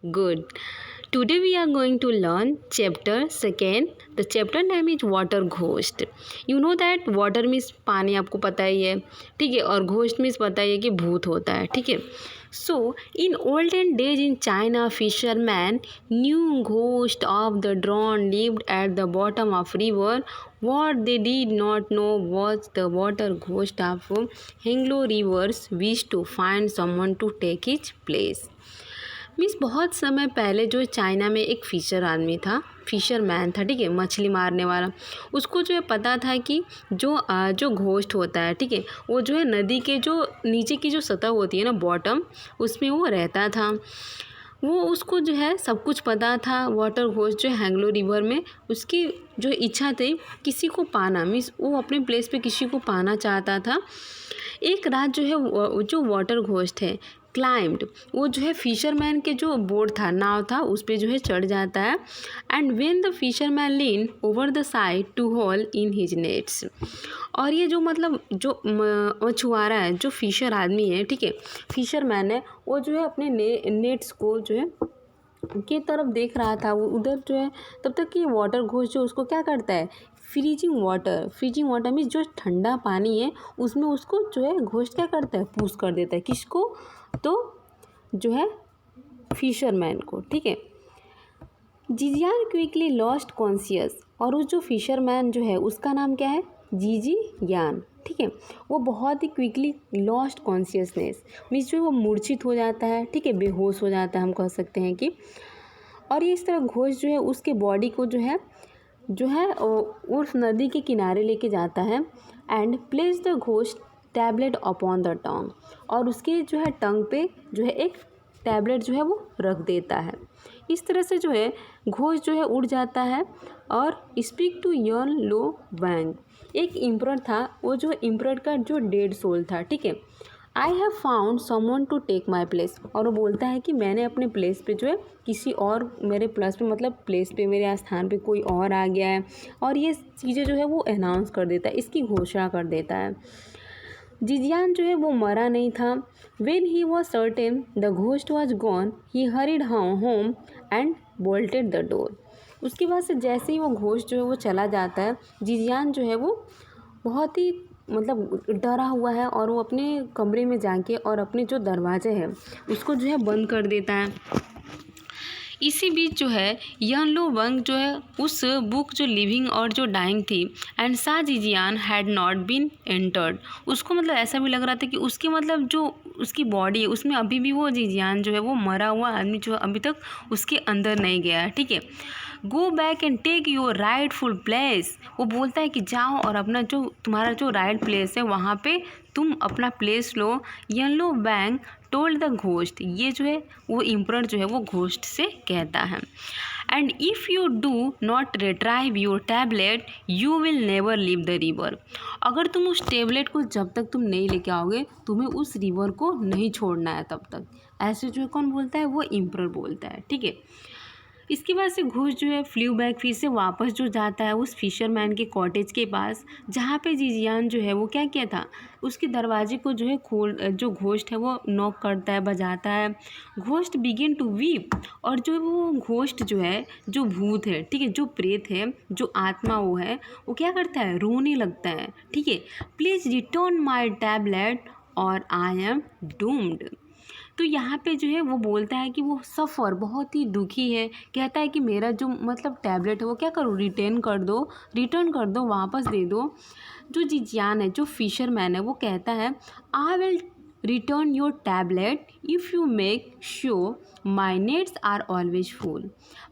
Good. Today we are going to learn chapter second. The chapter name is water ghost. You know that water means पानी, आपको पता ही है, ठीक है, और ghost means पता ही है कि भूत होता है, ठीक है. So in olden days in China, fishermen knew ghost of the drowned lived at the bottom of river. What they did not know was the water ghost of Henglo rivers wished to find someone to take his place. Means बहुत समय पहले जो China में एक fisherman था, ठीक है, मछली मारने वाला. उसको जो है पता था कि जो घोस्ट होता है, ठीक है, वो जो है नदी के जो नीचे की जो सतह होती है ना, बॉटम, उसमें वो रहता था. वो उसको जो है सब कुछ पता था. वाटर घोस्ट जो है हैंगलो रिवर में, उसकी जो इच्छा थी किसी को पाना, मीन्स वो अपने प्लेस पे किसी को पाना चाहता था. एक रात जो है जो वाटर घोस्ट है क्लाइम्ड, वो जो है फिशरमैन के जो बोट था, नाव था, उस पर जो है चढ़ जाता है. And when the fisherman lean over the side to haul in his nets. और ये जो मतलब जो मछुआरा है, जो फिशर आदमी है, ठीक है, फिशरमैन है, वो जो है अपने नेट्स को जो है की तरफ देख रहा था. वो उधर जो है तब तक कि वाटर घोस्ट जो उसको क्या करता है, फ्रीजिंग वाटर मीन्स जो ठंडा पानी है उसमें उसको जो है घोस्ट क्या करता है, पुश कर देता है. किसको? तो जो है फिशरमैन को, ठीक है. जिजियान क्विकली लॉस्ट कॉन्शियस. और उस जो फिशरमैन जो है उसका नाम क्या है, जीजी यान, ठीक है. वो बहुत ही क्विकली लॉस्ट कॉन्शियसनेस मीन्स जो वो मूर्छित हो जाता है, ठीक है, बेहोश हो जाता है, हम कह सकते हैं कि. और ये इस तरह घोस्ट जो है उसके बॉडी को जो है उस नदी के किनारे लेके जाता है. And place the ghost tablet upon the tongue. और उसके जो है टंग पे जो है एक टैबलेट जो है वो रख देता है. इस तरह से जो है घोस्ट जो है उड़ जाता है. और स्पीक टू यन लो वैंग, एक इम्परर था, वो जो इम्परर का जो डेड सोल था, ठीक है. I have found someone to take my place. और वो बोलता है कि मैंने अपने प्लेस पे जो है किसी और, मेरे प्लस पे मतलब प्लेस पे, मेरे स्थान पे कोई और आ गया है. और ये चीज़ें जो है वो अनाउंस कर देता है, इसकी घोषणा कर देता है. जिजियान जो है वो मरा नहीं था. When he was certain the ghost was gone he horrid home and bolted the door. उसके बाद से जैसे ही वो घोस्ट जो है वो चला जाता है, जिजियान जो है वो बहुत ही मतलब डरा हुआ है, और वो अपने कमरे में जाके और अपने जो दरवाजे हैं उसको जो है बंद कर देता है. इसी बीच जो है यन लो वंग जो है उस बुक जो लिविंग और जो डाइंग थी, एंड सा जिजियान हैड नॉट बीन एंटर्ड. उसको मतलब ऐसा भी लग रहा था कि उसकी मतलब जो उसकी बॉडी है उसमें अभी भी वो जिजियान जो है वो मरा हुआ आदमी जो अभी तक उसके अंदर नहीं गया है, ठीक है. Go back and take your rightful place. वो बोलता है कि जाओ और अपना जो तुम्हारा जो राइट प्लेस है वहाँ पे तुम अपना place low. Yellow bang told the ghost. ये जो है वो इम्परर जो है वो घोस्ट से कहता है. And if you do not retrieve your tablet you will never leave the river. अगर तुम उस टैबलेट को जब तक तुम नहीं लेके आओगे, तुम्हें उस रिवर को नहीं छोड़ना है तब तक. ऐसे जो है कौन बोलता है, वो इम्परर बोलता है, ठीक है. इसके बाद से घोस्ट जो है फ्लू बैक फिर से वापस जो जाता है उस फिशरमैन के कॉटेज के पास, जहाँ पे जिजियान जो है वो क्या किया था, उसके दरवाजे को जो है जो घोस्ट है वो नॉक करता है, बजाता है. Ghost begin to weep. और जो वो घोस्ट जो है, जो भूत है, ठीक है, जो प्रेत है, जो आत्मा वो है, वो क्या करता है, रोने लगता है, ठीक है. प्लीज़ रिटर्न माई टैबलेट और आई एम डूम्ड. तो यहाँ पे जो है वो बोलता है कि वो सफ़र बहुत ही दुखी है. कहता है कि मेरा जो मतलब टैबलेट है वो क्या करो, रिटर्न कर दो, वापस दे दो. जो जिजियान है, जो फिशरमैन है, वो कहता है I will return your tablet if you make sure my nets are always full.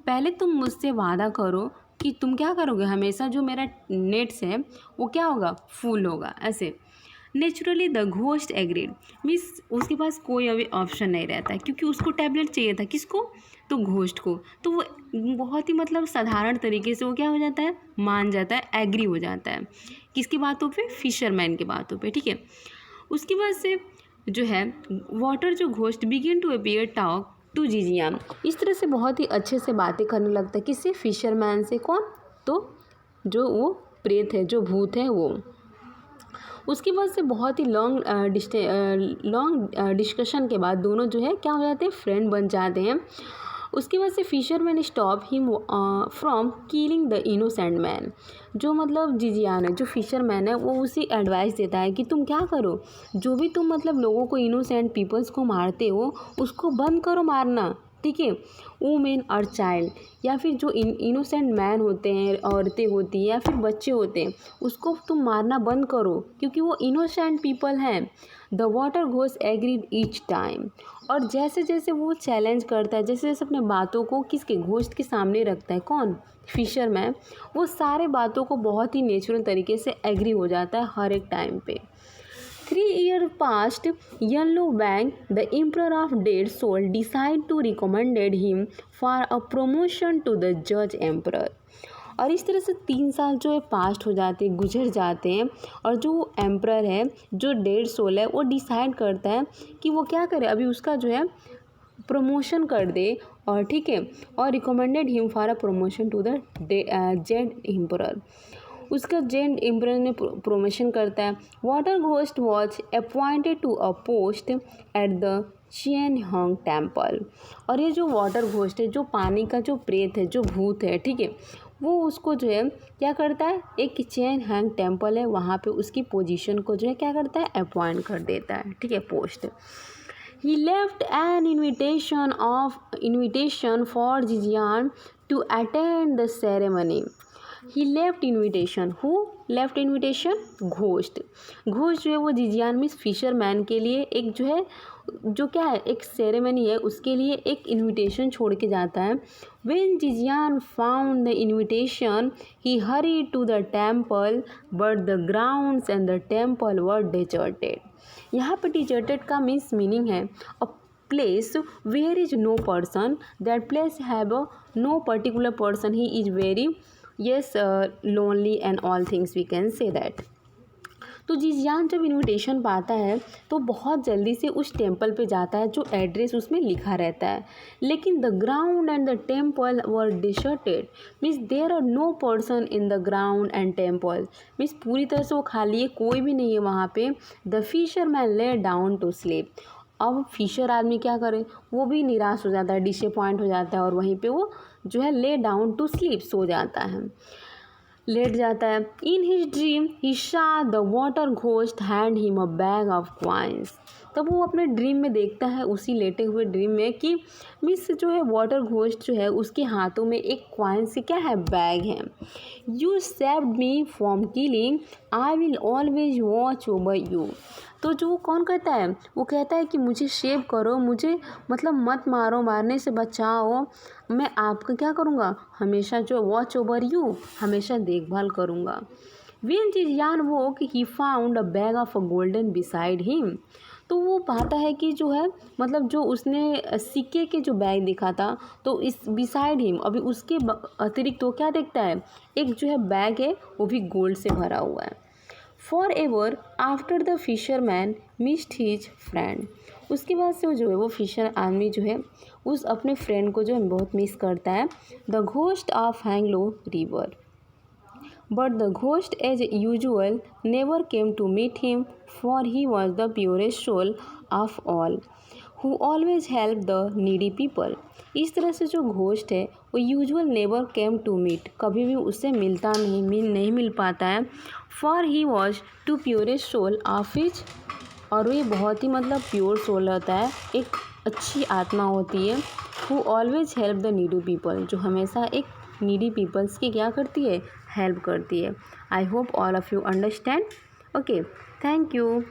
पहले तुम मुझसे वादा करो कि तुम क्या करोगे, हमेशा जो मेरा नेट्स है वो क्या होगा, फुल होगा. ऐसे naturally the ghost agreed. Means उसके पास कोई अभी ऑप्शन नहीं रहता है, क्योंकि उसको टैबलेट चाहिए था. किसको? तो घोस्ट को. तो वो बहुत ही मतलब साधारण तरीके से वो क्या हो जाता है, मान जाता है, एग्री हो जाता है. किसकी बातों पे? फिशरमैन की बातों पे, ठीक है. उसके बाद से जो है वाटर जो ghost begin to appear talk to जिजियान. इस तरह से बहुत ही अच्छे से बातें करने लगता है. किससे? फिशरमैन से. कौन? तो जो वो प्रेत है, जो भूत है वो. उसके बाद से बहुत ही लॉन्ग 'लॉन्ग' 'डिस्कशन' के बाद दोनों जो है क्या हो जाते हैं, फ्रेंड बन जाते हैं. और जो है वो घोस्ट जो है वो उसके बाद से fisherman stop him from killing the innocent man. जो मतलब जिजियान है, जो फिशरमैन है, वो उसे एडवाइस देता है कि तुम क्या करो, जो भी तुम मतलब लोगों को, इनोसेंट पीपल्स को मारते हो, उसको बंद करो मारना, ठीक है। वुमेन और चाइल्ड, या फिर जो इनोसेंट मैन होते हैं, औरतें होती हैं या फिर बच्चे होते हैं, उसको तुम मारना बंद करो क्योंकि वो इनोसेंट पीपल हैं। The water ghost agreed each time. और जैसे जैसे वो चैलेंज करता है, जैसे जैसे अपने बातों को किसके, घोस्ट के सामने रखता है, कौन, फिशरमैन, वो सारे बातों को बहुत ही नेचुरल तरीके से एग्री हो जाता है हर एक टाइम पे। 3 years past, Yellow Wang, the emperor of Dead Soul, decided to recommended him for a promotion to the judge emperor। और इस तरह से 3 साल जो है पास्ट हो जाते, गुजर जाते हैं, और जो एम्प्रर है, जो डेड सोल है, वो डिसाइड करता है कि वो क्या करे, अभी उसका जो है प्रमोशन कर दे, और ठीक है, और recommended him for a promotion to the Jade Emperor. उसका जेड एम्प्रर ने प्रमोशन करता है। Water ghost was appointed to a post at the Chen Hung temple. और ये जो वाटर घोस्ट है, जो पानी का जो प्रेत है, जो भूत है, ठीक है, वो उसको जो है क्या करता है, एक चेन हंग टेम्पल है वहाँ पे उसकी पोजीशन को जो है क्या करता है, अपॉइंट कर देता है, ठीक है, post. He left an invitation for Jijian to attend the ceremony. He left invitation. Who left invitation? Ghost. Ghost जो है वो जिजियान मिस फिशरमैन के लिए एक जो है, जो क्या है, एक सेरेमनी है, उसके लिए एक इनविटेशन छोड़ के जाता है। When Jijian found the invitation, he hurried to the temple, but the grounds and the temple were deserted. यहाँ पे डिजर्टेड का मीन्स मीनिंग है a place where is no person, that place have a no particular person, he is very yes lonely and all things, we can say that. तो जिजियान जब invitation पाता है तो बहुत जल्दी से उस टेम्पल पे जाता है, जो एड्रेस उसमें लिखा रहता है, लेकिन the ground and the temple were deserted, means there are no person in the ground and temple, means पूरी तरह से वो खाली है, कोई भी नहीं है वहाँ पे। The fisherman lay down to sleep. अब फिशर आदमी क्या करे, वो भी निराश हो जाता है, डिसअपॉइंट हो जाता है, और वहीं पे वो जो है ले डाउन टू स्लीप, सो जाता है, लेट जाता है। In his dream he saw the water ghost hand him a bag of coins. तब वो अपने ड्रीम में देखता है, उसी लेटे हुए ड्रीम में, कि मिस जो है वाटर घोस्ट जो है उसके हाथों में एक कॉइन से क्या है, बैग है। You saved me from killing, I will always watch over you. तो जो वो कौन कहता है, वो कहता है कि मुझे सेव करो, मुझे मतलब मत मारो, मारने से बचाओ, मैं आपका क्या करूँगा, हमेशा जो वॉच ओवर यू, हमेशा देखभाल करूँगा। When Jijian woke, he found a bag of a golden beside him। तो वो पाता है कि जो है मतलब जो उसने सिक्के के जो बैग देखा था, तो इस बिसाइड हिम, अभी उसके अतिरिक्त वो क्या देखता है, एक जो है बैग है, वो भी गोल्ड से भरा हुआ है। For ever after the fisherman missed his friend. उसके बाद से वो जो है वो फिशर आदमी जो है उस अपने फ्रेंड को जो है बहुत मिस करता है। द घोस्ट ऑफ हैंगलो river, but the ghost as usual never came to meet him, for he was the purest soul of all, who always helped the needy people। इस तरह से जो घोस्ट है वो usual never came to meet, कभी भी उससे मिलता नहीं मिल पाता है। For he was to purest soul of his, और ये बहुत ही मतलब प्योर सोल होता है, एक अच्छी आत्मा होती है। Who always help the needy people, जो हमेशा एक नीडी पीपल्स की क्या करती है, हेल्प करती है। I hope all of you understand. Okay, thank you.